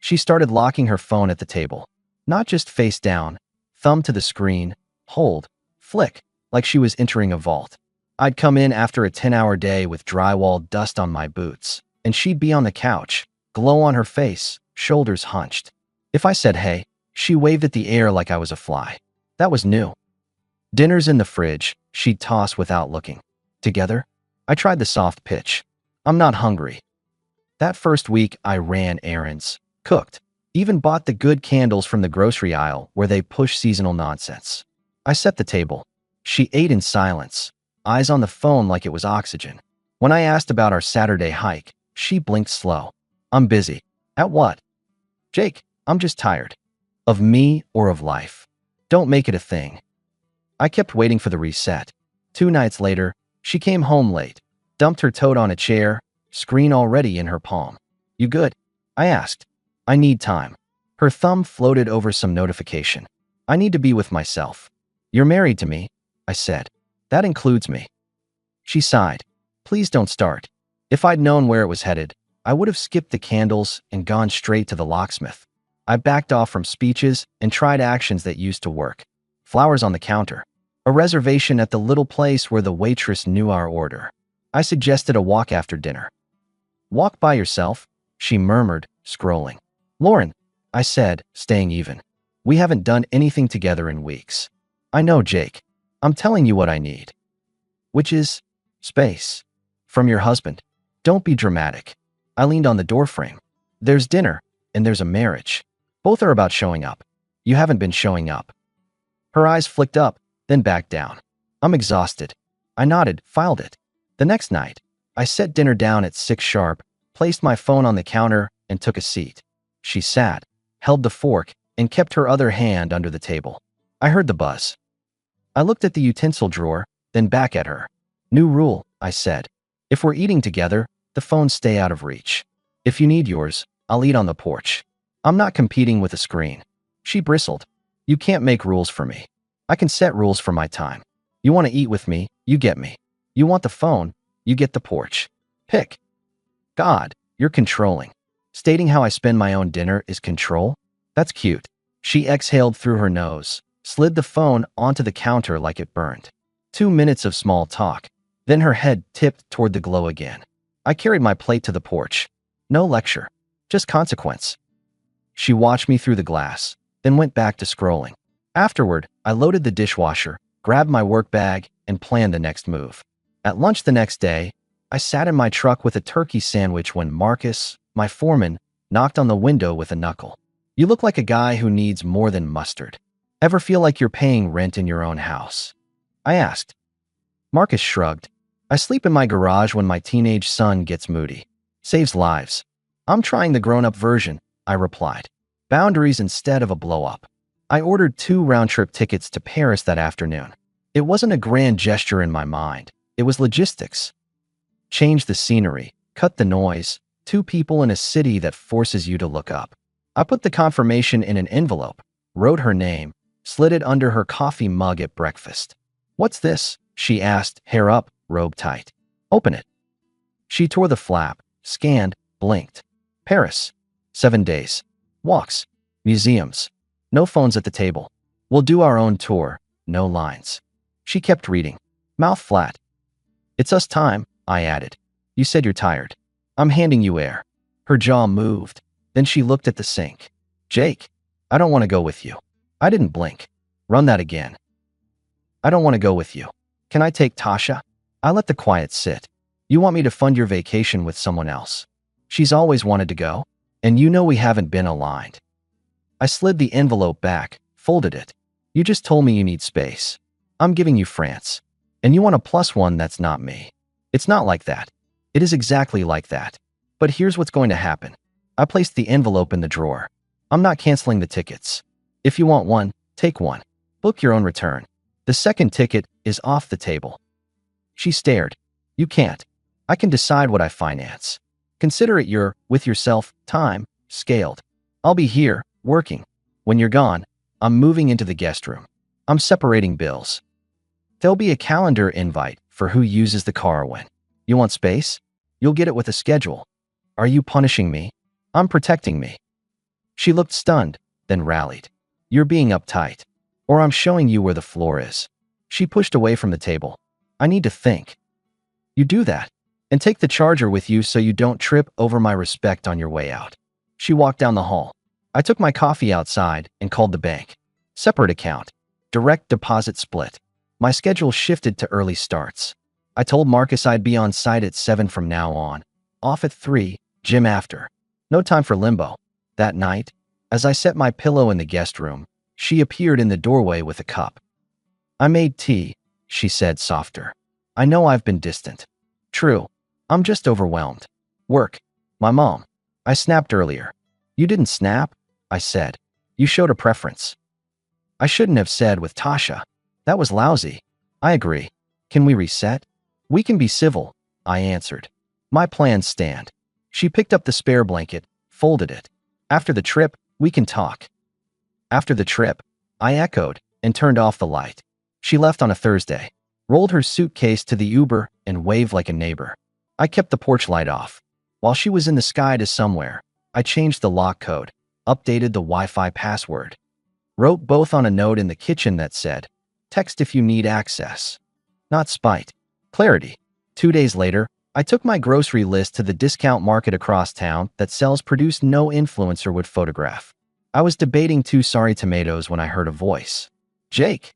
She started locking her phone at the table. Not just face down, thumb to the screen, hold, flick, like she was entering a vault. I'd come in after a 10-hour day with drywall dust on my boots, and she'd be on the couch, glow on her face, shoulders hunched. If I said hey, she waved at the air like I was a fly. That was new. Dinner's in the fridge, she'd toss without looking. Together? I tried the soft pitch. I'm not hungry. That first week, I ran errands, cooked, even bought the good candles from the grocery aisle where they push seasonal nonsense. I set the table. She ate in silence, eyes on the phone like it was oxygen. When I asked about our Saturday hike, she blinked slow. I'm busy. At what? Jake, I'm just tired. Of me or of life. Don't make it a thing. I kept waiting for the reset. 2 nights later, she came home late, dumped her tote on a chair, screen already in her palm. You good? I asked. I need time. Her thumb floated over some notification. I need to be with myself. You're married to me, I said. That includes me. She sighed. Please don't start. If I'd known where it was headed, I would have skipped the candles and gone straight to the locksmith. I backed off from speeches and tried actions that used to work. Flowers on the counter. A reservation at the little place where the waitress knew our order. I suggested a walk after dinner. Walk by yourself, she murmured, scrolling. Lauren, I said, staying even. We haven't done anything together in weeks. I know, Jake. I'm telling you what I need. Which is space. From your husband. Don't be dramatic. I leaned on the doorframe. There's dinner, and there's a marriage. Both are about showing up. You haven't been showing up. Her eyes flicked up, then back down. I'm exhausted. I nodded, filed it. The next night, I set dinner down at 6 sharp, placed my phone on the counter, and took a seat. She sat, held the fork, and kept her other hand under the table. I heard the buzz. I looked at the utensil drawer, then back at her. New rule, I said. If we're eating together, the phones stay out of reach. If you need yours, I'll eat on the porch. I'm not competing with a screen. She bristled. You can't make rules for me. I can set rules for my time. You want to eat with me, you get me. You want the phone, you get the porch. Pick. God, you're controlling. Stating how I spend my own dinner is control? That's cute. She exhaled through her nose, slid the phone onto the counter like it burned. 2 minutes of small talk. Then her head tipped toward the glow again. I carried my plate to the porch. No lecture. Just consequence. She watched me through the glass, then went back to scrolling. Afterward, I loaded the dishwasher, grabbed my work bag, and planned the next move. At lunch the next day, I sat in my truck with a turkey sandwich when Marcus, my foreman, knocked on the window with a knuckle. You look like a guy who needs more than mustard. Ever feel like you're paying rent in your own house? I asked. Marcus shrugged. I sleep in my garage when my teenage son gets moody. Saves lives. I'm trying the grown-up version, I replied. Boundaries instead of a blow-up. I ordered 2 round-trip tickets to Paris that afternoon. It wasn't a grand gesture in my mind. It was logistics. Change the scenery, cut the noise, 2 people in a city that forces you to look up. I put the confirmation in an envelope, wrote her name, slid it under her coffee mug at breakfast. What's this? She asked, hair up, robe tight. Open it. She tore the flap, scanned, blinked. Paris. 7 days. Walks. Museums. No phones at the table. We'll do our own tour. No lines. She kept reading. Mouth flat. It's us time, I added. You said you're tired. I'm handing you air. Her jaw moved. Then she looked at the sink. Jake, I don't want to go with you. I didn't blink. Run that again. I don't want to go with you. Can I take Tasha? I let the quiet sit. You want me to fund your vacation with someone else? She's always wanted to go, and you know we haven't been aligned. I slid the envelope back, folded it. You just told me you need space. I'm giving you France. And you want a +1 that's not me. It's not like that. It is exactly like that. But here's what's going to happen. I placed the envelope in the drawer. I'm not canceling the tickets. If you want one, take one. Book your own return. The second ticket is off the table. She stared. You can't. I can decide what I finance. Consider it your, with yourself, time, scaled. I'll be here, working. When you're gone, I'm moving into the guest room. I'm separating bills. There'll be a calendar invite for who uses the car when. You want space? You'll get it with a schedule. Are you punishing me? I'm protecting me. She looked stunned, then rallied. You're being uptight. Or I'm showing you where the floor is. She pushed away from the table. I need to think. You do that. And take the charger with you so you don't trip over my respect on your way out. She walked down the hall. I took my coffee outside and called the bank. Separate account. Direct deposit split. My schedule shifted to early starts. I told Marcus I'd be on site at 7 from now on. Off at 3, gym after. No time for limbo. That night, as I set my pillow in the guest room, she appeared in the doorway with a cup. I made tea, she said softer. I know I've been distant. True. I'm just overwhelmed. Work. My mom. I snapped earlier. You didn't snap? I said. You showed a preference. I shouldn't have said with Tasha. That was lousy. I agree. Can we reset? We can be civil, I answered. My plans stand. She picked up the spare blanket, folded it. After the trip, we can talk. After the trip, I echoed and turned off the light. She left on a Thursday, rolled her suitcase to the Uber and waved like a neighbor. I kept the porch light off. While she was in the sky to somewhere, I changed the lock code, updated the Wi-Fi password. Wrote both on a note in the kitchen that said, text if you need access. Not spite. Clarity. 2 days later, I took my grocery list to the discount market across town that sells produce no influencer would photograph. I was debating 2 sorry tomatoes when I heard a voice. Jake.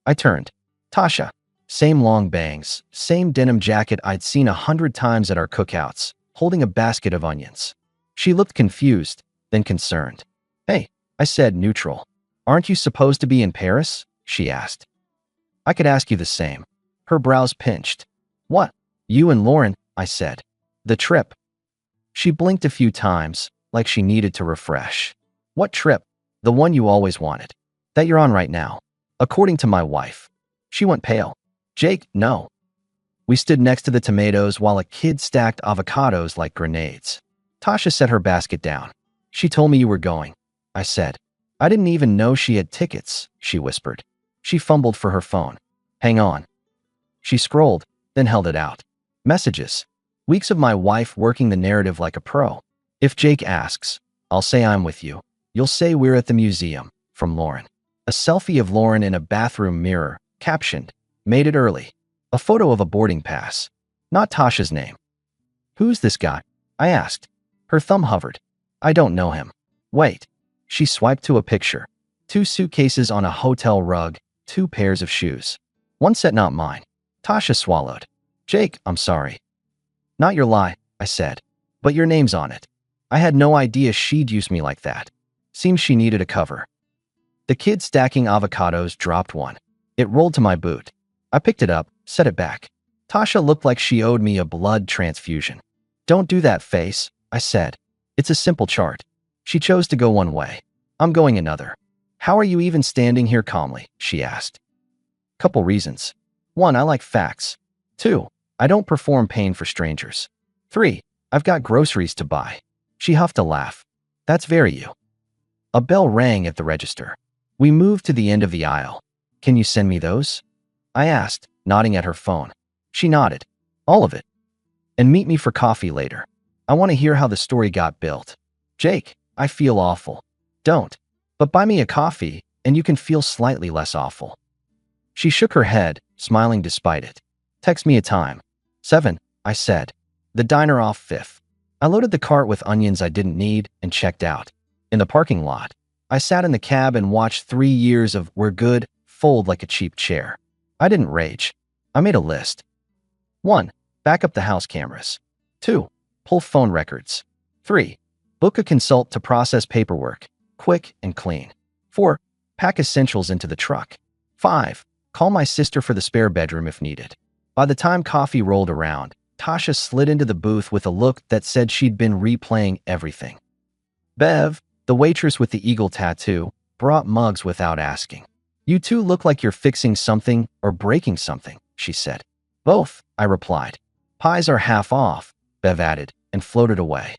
I turned. Tasha. Same long bangs, same denim jacket I'd seen 100 times at our cookouts, holding a basket of onions. She looked confused, then concerned. Hey, I said neutral. Aren't you supposed to be in Paris? She asked. I could ask you the same. Her brows pinched. What? You and Lauren, I said. The trip. She blinked a few times, like she needed to refresh. What trip? The one you always wanted. That you're on right now. According to my wife. She went pale. Jake, no. We stood next to the tomatoes while a kid stacked avocados like grenades. Tasha set her basket down. She told me you were going. I said. I didn't even know she had tickets, she whispered. She fumbled for her phone. Hang on. She scrolled, then held it out. Messages. Weeks of my wife working the narrative like a pro. If Jake asks, I'll say I'm with you. You'll say we're at the museum. From Lauren. A selfie of Lauren in a bathroom mirror, captioned, made it early. A photo of a boarding pass. Not Tasha's name. Who's this guy? I asked. Her thumb hovered. I don't know him. Wait. She swiped to a picture. 2 suitcases on a hotel rug, 2 pairs of shoes. One set not mine. Tasha swallowed. Jake, I'm sorry. Not your lie, I said. But your name's on it. I had no idea she'd use me like that. Seems she needed a cover. The kid stacking avocados dropped one. It rolled to my boot. I picked it up, set it back. Tasha looked like she owed me a blood transfusion. Don't do that, face, I said. It's a simple chart. She chose to go one way. I'm going another. How are you even standing here calmly? She asked. Couple reasons. 1, I like facts. 2, I don't perform pain for strangers. 3, I've got groceries to buy. She huffed a laugh. That's very you. A bell rang at the register. We moved to the end of the aisle. Can you send me those? I asked, nodding at her phone. She nodded. All of it. And meet me for coffee later. I want to hear how the story got built. Jake, I feel awful. Don't. But buy me a coffee, and you can feel slightly less awful. She shook her head, smiling despite it. Text me a time. 7, I said. The diner off 5th. I loaded the cart with onions I didn't need and checked out. In the parking lot, I sat in the cab and watched 3 years of We're Good fold like a cheap chair. I didn't rage. I made a list. 1, back up the house cameras. 2, pull phone records. 3, book a consult to process paperwork, quick and clean. 4, pack essentials into the truck. 5, call my sister for the spare bedroom if needed. By the time coffee rolled around, Tasha slid into the booth with a look that said she'd been replaying everything. Bev, the waitress with the eagle tattoo, brought mugs without asking. You two look like you're fixing something or breaking something, she said. Both, I replied. Pies are half off, Bev added, and floated away.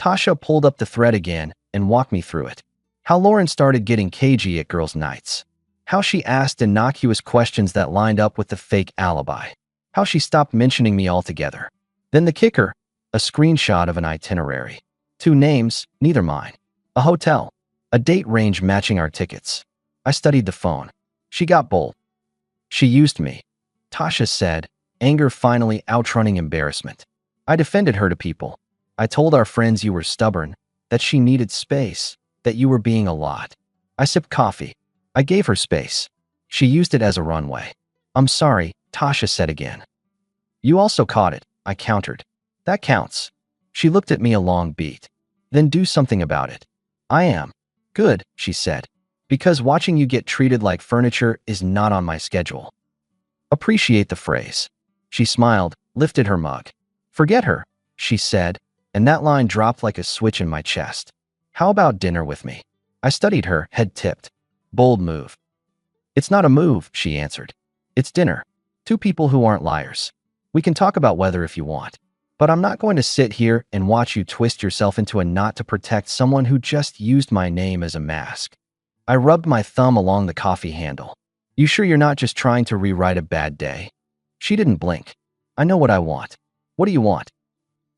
Tasha pulled up the thread again and walked me through it. How Lauren started getting cagey at girls' nights. How she asked innocuous questions that lined up with the fake alibi. How she stopped mentioning me altogether. Then the kicker, a screenshot of an itinerary. 2 names, neither mine. A hotel. A date range matching our tickets. I studied the phone. She got bold. She used me. Tasha said, anger finally outrunning embarrassment. I defended her to people. I told our friends you were stubborn, that she needed space, that you were being a lot. I sipped coffee. I gave her space. She used it as a runway. I'm sorry, Tasha said again. You also caught it, I countered. That counts. She looked at me a long beat. Then do something about it. I am. Good, she said. Because watching you get treated like furniture is not on my schedule. Appreciate the phrase. She smiled, lifted her mug. Forget her, she said, and that line dropped like a switch in my chest. How about dinner with me? I studied her, head tipped. Bold move. It's not a move, she answered. It's dinner. Two people who aren't liars. We can talk about weather if you want. But I'm not going to sit here and watch you twist yourself into a knot to protect someone who just used my name as a mask. I rubbed my thumb along the coffee handle. You sure you're not just trying to rewrite a bad day? She didn't blink. I know what I want. What do you want?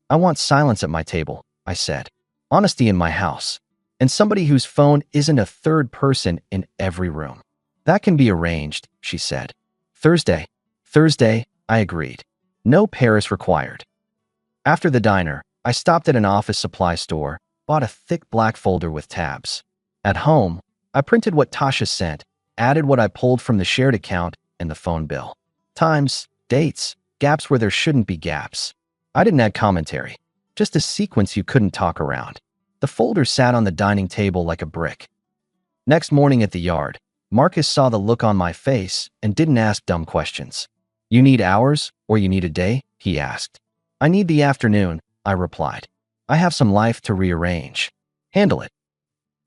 I want silence at my table, I said. Honesty in my house. And somebody whose phone isn't a third person in every room. That can be arranged, she said. Thursday, I agreed. No Paris required. After the diner, I stopped at an office supply store, bought a thick black folder with tabs. At home, I printed what Tasha sent, added what I pulled from the shared account and the phone bill. Times, dates, gaps where there shouldn't be gaps. I didn't add commentary, just a sequence you couldn't talk around. The folder sat on the dining table like a brick. Next morning at the yard, Marcus saw the look on my face and didn't ask dumb questions. You need hours or you need a day? He asked. I need the afternoon, I replied. I have some life to rearrange. Handle it.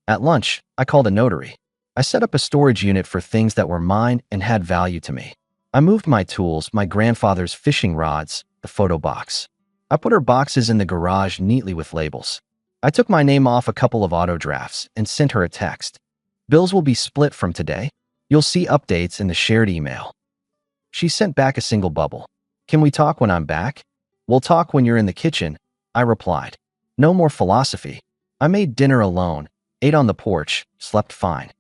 At lunch, I called a notary. I set up a storage unit for things that were mine and had value to me. I moved my tools, my grandfather's fishing rods, the photo box. I put her boxes in the garage neatly with labels. I took my name off a couple of auto drafts and sent her a text. Bills will be split from today. You'll see updates in the shared email. She sent back a single bubble. Can we talk when I'm back? We'll talk when you're in the kitchen, I replied. No more philosophy. I made dinner alone, ate on the porch, slept fine.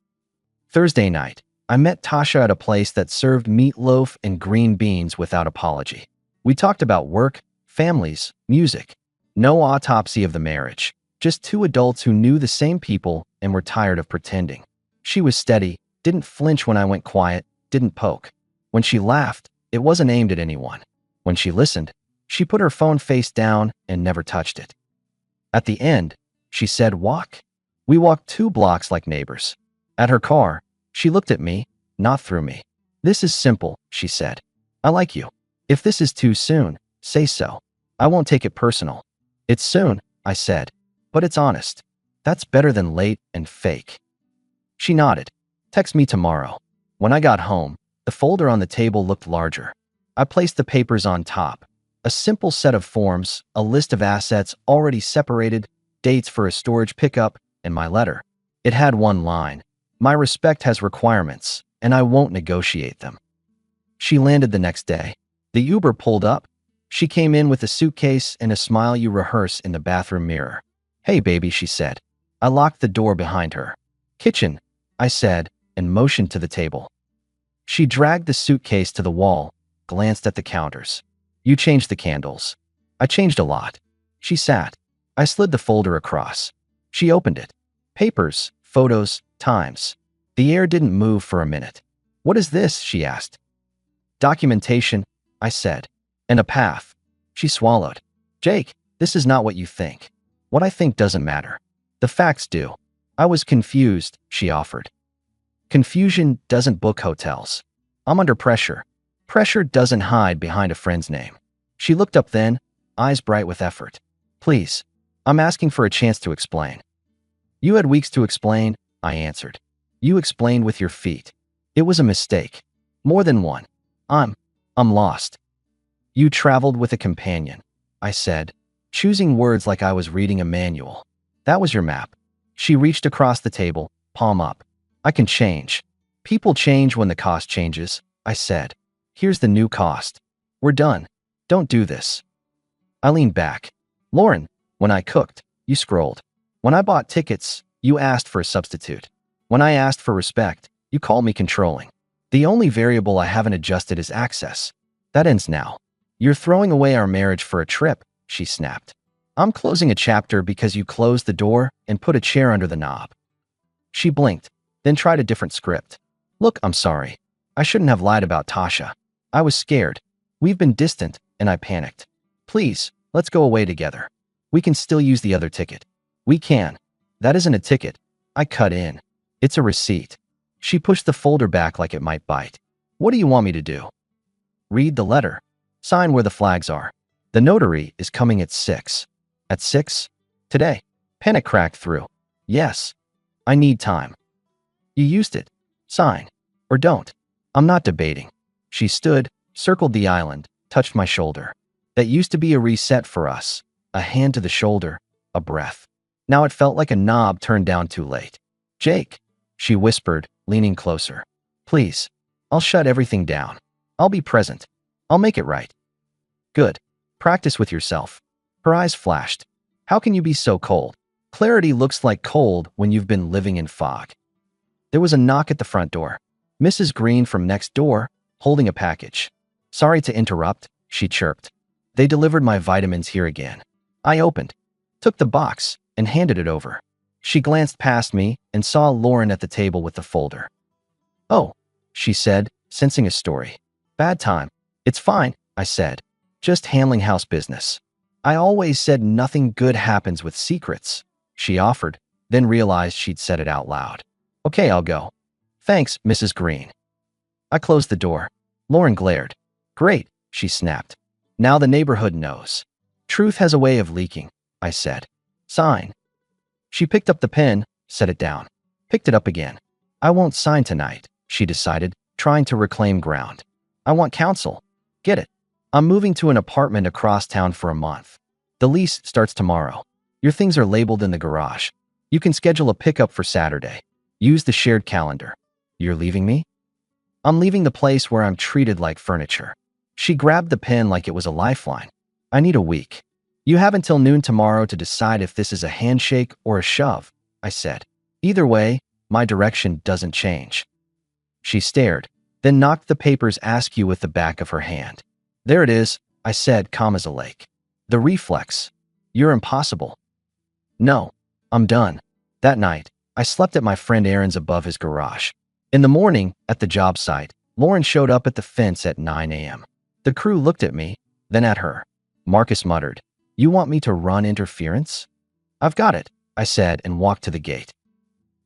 Thursday night, I met Tasha at a place that served meatloaf and green beans without apology. We talked about work, families, music. No autopsy of the marriage. Just two adults who knew the same people and were tired of pretending. She was steady, didn't flinch when I went quiet, didn't poke. When she laughed, it wasn't aimed at anyone. When she listened, she put her phone face down and never touched it. At the end, she said, walk. We walked 2 blocks like neighbors. At her car, she looked at me, not through me. This is simple, she said. I like you. If this is too soon, say so. I won't take it personal. It's soon, I said, but it's honest. That's better than late and fake. She nodded. Text me tomorrow. When I got home, the folder on the table looked larger. I placed the papers on top. A simple set of forms, a list of assets already separated, dates for a storage pickup, and my letter. It had one line. My respect has requirements, and I won't negotiate them. She landed the next day. The Uber pulled up. She came in with a suitcase and a smile you rehearse in the bathroom mirror. Hey, baby, she said. I locked the door behind her. Kitchen, I said, and motioned to the table. She dragged the suitcase to the wall, glanced at the counters. You changed the candles. I changed a lot. She sat. I slid the folder across. She opened it. Papers, photos, times. The air didn't move for a minute. What is this? She asked. Documentation, I said. And a path. She swallowed. Jake, this is not what you think. What I think doesn't matter. The facts do. I was confused, she offered. Confusion doesn't book hotels. I'm under pressure. Pressure doesn't hide behind a friend's name. She looked up then, eyes bright with effort. Please, I'm asking for a chance to explain. You had weeks to explain, I answered. You explained with your feet. It was a mistake. More than one. I'm lost. You traveled with a companion, I said, choosing words like I was reading a manual. That was your map. She reached across the table, palm up. I can change. People change when the cost changes, I said. Here's the new cost. We're done. Don't do this. I leaned back. Lauren, when I cooked, you scrolled. When I bought tickets, You asked for a substitute. When I asked for respect, you called me controlling. The only variable I haven't adjusted is access. That ends now. You're throwing away our marriage for a trip, she snapped. I'm closing a chapter because you closed the door and put a chair under the knob. She blinked, then tried a different script. Look, I'm sorry. I shouldn't have lied about Tasha. I was scared. We've been distant, and I panicked. Please, let's go away together. We can still use the other ticket. We can. That isn't a ticket. I cut in. It's a receipt. She pushed the folder back like it might bite. What do you want me to do? Read the letter. Sign where the flags are. The notary is coming at 6. At 6? Today. Panic cracked through. Yes. I need time. You used it. Sign. Or don't. I'm not debating. She stood, circled the island, touched my shoulder. That used to be a reset for us. A hand to the shoulder, a breath. Now it felt like a knob turned down too late. Jake, she whispered, leaning closer. Please. I'll shut everything down. I'll be present. I'll make it right. Good. Practice with yourself. Her eyes flashed. How can you be so cold? Clarity looks like cold when you've been living in fog. There was a knock at the front door. Mrs. Green from next door, holding a package. Sorry to interrupt, she chirped. They delivered my vitamins here again. I opened, took the box, and handed it over. She glanced past me and saw Lauren at the table with the folder. Oh, she said, sensing a story. Bad time. It's fine, I said. Just handling house business. I always said nothing good happens with secrets, she offered, then realized she'd said it out loud. Okay, I'll go. Thanks, Mrs. Green. I closed the door. Lauren glared. Great, she snapped. Now the neighborhood knows. Truth has a way of leaking, I said. Sign. She picked up the pen, set it down. Picked it up again. I won't sign tonight, she decided, trying to reclaim ground. I want counsel. Get it. I'm moving to an apartment across town for a month. The lease starts tomorrow. Your things are labeled in the garage. You can schedule a pickup for Saturday. Use the shared calendar. You're leaving me? I'm leaving the place where I'm treated like furniture. She grabbed the pen like it was a lifeline. I need a week. You have until noon tomorrow to decide if this is a handshake or a shove, I said. Either way, my direction doesn't change. She stared, then knocked the paper's askew with the back of her hand. There it is, I said, calm as a lake. The reflex. You're impossible. No, I'm done. That night, I slept at my friend Aaron's above his garage. In the morning, at the job site, Lauren showed up at the fence at 9 a.m. The crew looked at me, then at her. Marcus muttered, You want me to run interference? I've got it, I said and walked to the gate.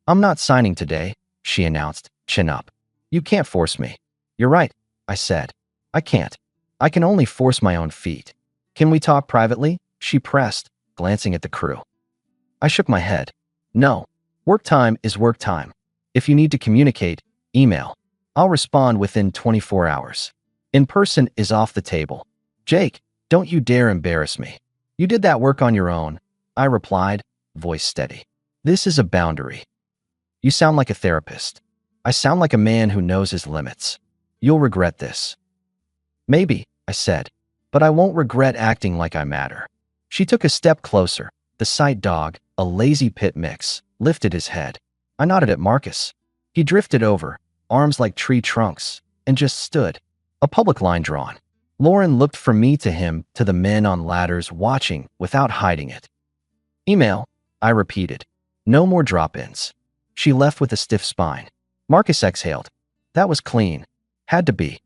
I'm not signing today, she announced, chin up. You can't force me. You're right, I said. I can't. I can only force my own feet. Can we talk privately? She pressed, glancing at the crew. I shook my head. No. Work time is work time. If you need to communicate, email. I'll respond within 24 hours. In person is off the table. Jake, don't you dare embarrass me. You did that work on your own, I replied, voice steady. This is a boundary. You sound like a therapist. I sound like a man who knows his limits. You'll regret this. Maybe, I said, but I won't regret acting like I matter. She took a step closer. The sight dog, a lazy pit mix, lifted his head. I nodded at Marcus. He drifted over, arms like tree trunks, and just stood, a public line drawn. Lauren looked from me to him to the men on ladders watching without hiding it. Email, I repeated. No more drop-ins. She left with a stiff spine. Marcus exhaled. That was clean. Had to be.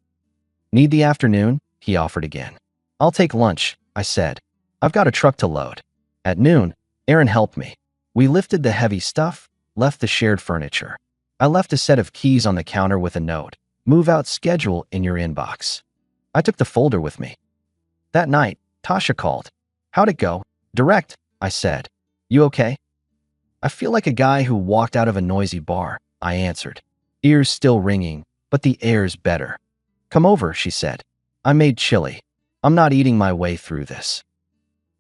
Need the afternoon? He offered again. I'll take lunch, I said. I've got a truck to load. At noon, Aaron helped me. We lifted the heavy stuff, left the shared furniture. I left a set of keys on the counter with a note. Move out schedule in your inbox. I took the folder with me. That night, Tasha called. How'd it go? Direct, I said. You okay? I feel like a guy who walked out of a noisy bar, I answered. Ears still ringing, but the air's better. Come over, she said. I made chili. I'm not eating my way through this.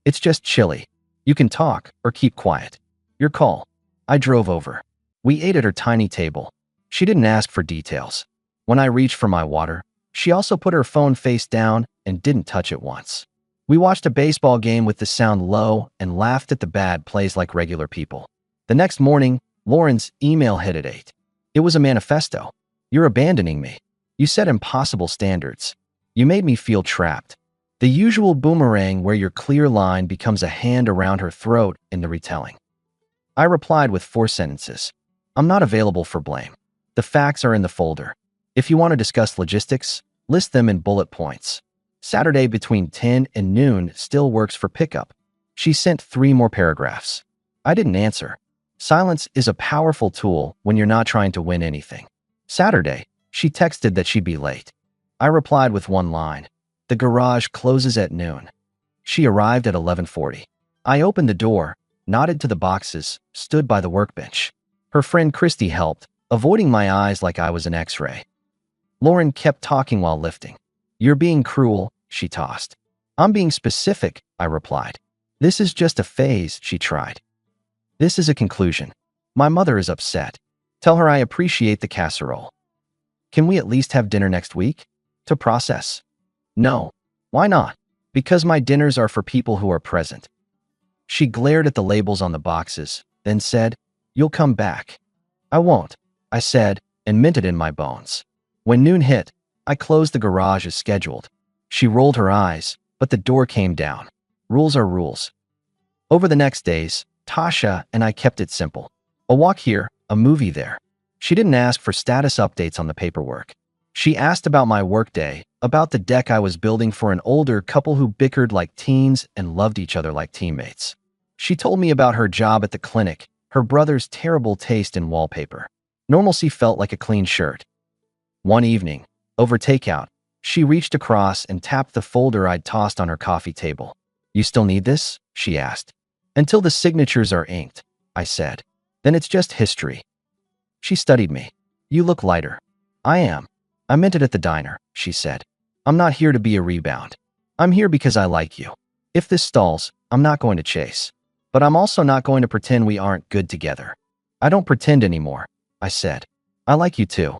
It's just chili. You can talk or keep quiet. Your call. I drove over. We ate at her tiny table. She didn't ask for details. When I reached for my water, she also put her phone face down and didn't touch it once. We watched a baseball game with the sound low and laughed at the bad plays like regular people. The next morning, Lauren's email hit at 8. It was a manifesto. You're abandoning me. You set impossible standards. You made me feel trapped. The usual boomerang where your clear line becomes a hand around her throat in the retelling. I replied with 4 sentences. I'm not available for blame. The facts are in the folder. If you want to discuss logistics, list them in bullet points. Saturday between 10 and noon still works for pickup. She sent 3 more paragraphs. I didn't answer. Silence is a powerful tool when you're not trying to win anything. Saturday, she texted that she'd be late. I replied with 1 line. The garage closes at noon. She arrived at 11:40. I opened the door, nodded to the boxes, stood by the workbench. Her friend Christy helped, avoiding my eyes like I was an X-ray. Lauren kept talking while lifting. You're being cruel, she tossed. I'm being specific, I replied. This is just a phase, she tried. This is a conclusion. My mother is upset. Tell her I appreciate the casserole. Can we at least have dinner next week? To process. No. Why not? Because my dinners are for people who are present. She glared at the labels on the boxes, then said, You'll come back. I won't, I said, and meant it in my bones. When noon hit, I closed the garage as scheduled. She rolled her eyes, but the door came down. Rules are rules. Over the next days, Tasha and I kept it simple. A walk here, a movie there. She didn't ask for status updates on the paperwork. She asked about my workday, about the deck I was building for an older couple who bickered like teens and loved each other like teammates. She told me about her job at the clinic, her brother's terrible taste in wallpaper. Normalcy felt like a clean shirt. One evening, over takeout, she reached across and tapped the folder I'd tossed on her coffee table. You still need this? She asked. Until the signatures are inked, I said. Then it's just history. She studied me. You look lighter. I am. I meant it at the diner, she said. I'm not here to be a rebound. I'm here because I like you. If this stalls, I'm not going to chase. But I'm also not going to pretend we aren't good together. I don't pretend anymore, I said. I like you too.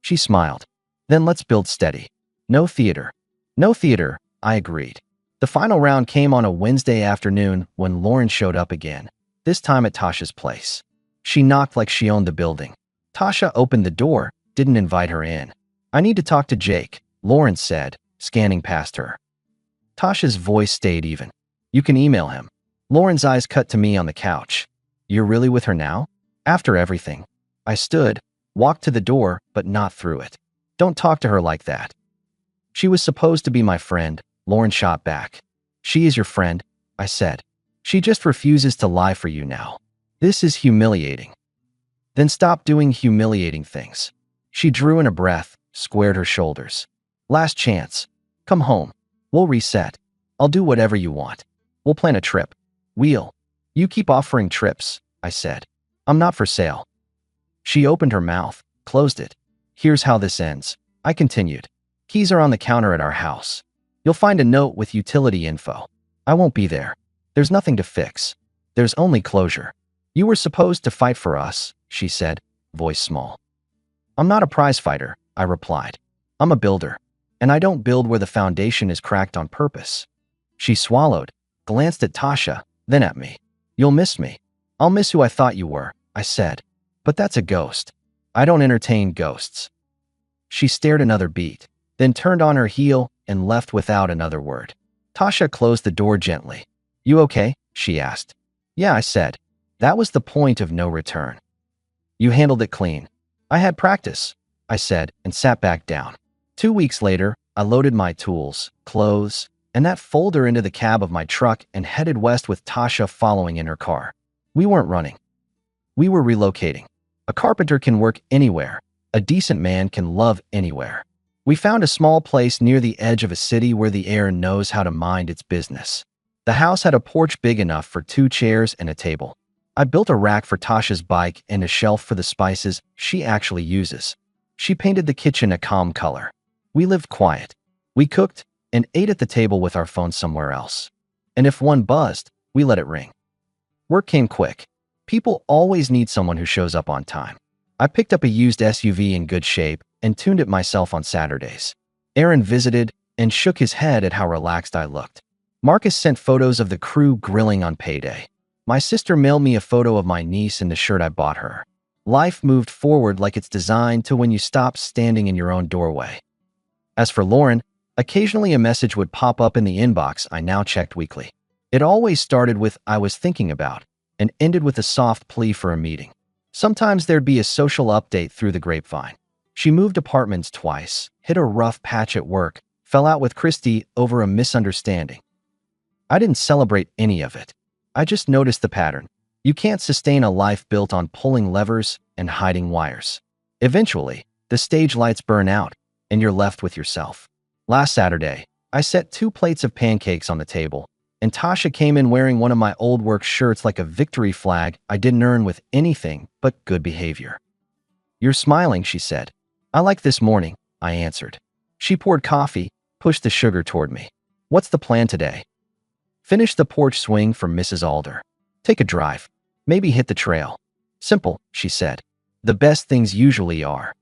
She smiled. Then let's build steady. No theater. No theater, I agreed. The final round came on a Wednesday afternoon when Lauren showed up again, this time at Tasha's place. She knocked like she owned the building. Tasha opened the door, didn't invite her in. I need to talk to Jake, Lauren said, scanning past her. Tasha's voice stayed even. You can email him. Lauren's eyes cut to me on the couch. You're really with her now? After everything. I stood, walked to the door, but not through it. Don't talk to her like that. She was supposed to be my friend, Lauren shot back. She is your friend, I said. She just refuses to lie for you now. This is humiliating. Then stop doing humiliating things. She drew in a breath, squared her shoulders. Last chance. Come home. We'll reset. I'll do whatever you want. We'll plan a trip. You keep offering trips, I said. I'm not for sale. She opened her mouth, closed it. Here's how this ends, I continued. Keys are on the counter at our house. You'll find a note with utility info. I won't be there. There's nothing to fix. There's only closure. You were supposed to fight for us, she said, voice small. I'm not a prize fighter, I replied. I'm a builder. And I don't build where the foundation is cracked on purpose. She swallowed, glanced at Tasha, then at me. You'll miss me. I'll miss who I thought you were, I said. But that's a ghost. I don't entertain ghosts. She stared another beat, then turned on her heel and left without another word. Tasha closed the door gently. You okay? She asked. Yeah, I said. That was the point of no return. You handled it clean. I had practice, I said, and sat back down. 2 weeks later, I loaded my tools, clothes, and that folder into the cab of my truck and headed west with Tasha following in her car. We weren't running. We were relocating. A carpenter can work anywhere. A decent man can love anywhere. We found a small place near the edge of a city where the air knows how to mind its business. The house had a porch big enough for 2 chairs and a table. I built a rack for Tasha's bike and a shelf for the spices she actually uses. She painted the kitchen a calm color. We lived quiet. We cooked and ate at the table with our phones somewhere else. And if one buzzed, we let it ring. Work came quick. People always need someone who shows up on time. I picked up a used SUV in good shape and tuned it myself on Saturdays. Aaron visited and shook his head at how relaxed I looked. Marcus sent photos of the crew grilling on payday. My sister mailed me a photo of my niece in the shirt I bought her. Life moved forward like it's designed to when you stop standing in your own doorway. As for Lauren, occasionally a message would pop up in the inbox I now checked weekly. It always started with "I was thinking about" and ended with a soft plea for a meeting. Sometimes there'd be a social update through the grapevine. She moved apartments twice, hit a rough patch at work, fell out with Christy over a misunderstanding. I didn't celebrate any of it. I just noticed the pattern. You can't sustain a life built on pulling levers and hiding wires. Eventually, the stage lights burn out, and you're left with yourself. Last Saturday, I set 2 plates of pancakes on the table, and Tasha came in wearing one of my old work shirts like a victory flag I didn't earn with anything but good behavior. "You're smiling," she said. "I like this morning," I answered. She poured coffee, pushed the sugar toward me. "What's the plan today?" "Finish the porch swing for Mrs. Alder. Take a drive. Maybe hit the trail." "Simple," she said. "The best things usually are."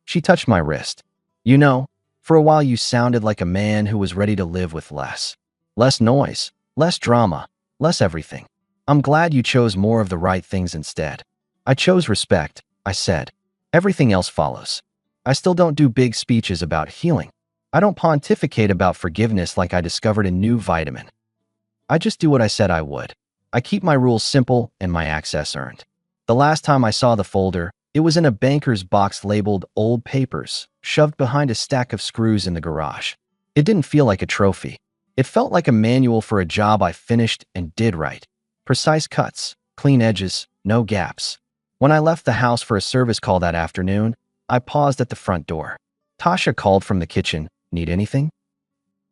She touched my wrist. "You know, for a while you sounded like a man who was ready to live with less. Less noise, less drama, less everything. I'm glad you chose more of the right things instead." "I chose respect," I said. "Everything else follows." I still don't do big speeches about healing. I don't pontificate about forgiveness like I discovered a new vitamin. I just do what I said I would. I keep my rules simple and my access earned. The last time I saw the folder, it was in a banker's box labeled "Old Papers," shoved behind a stack of screws in the garage. It didn't feel like a trophy. It felt like a manual for a job I finished and did right. Precise cuts, clean edges, no gaps. When I left the house for a service call that afternoon, I paused at the front door. Tasha called from the kitchen. "Need anything?"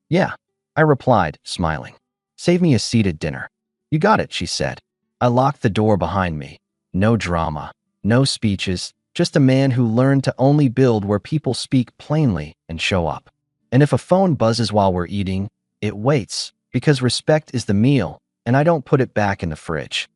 "Yeah," I replied, smiling. "Save me a seat at dinner." "You got it," she said. I locked the door behind me. No drama, no speeches, just a man who learned to only build where people speak plainly and show up. And if a phone buzzes while we're eating, it waits, because respect is the meal, and I don't put it back in the fridge.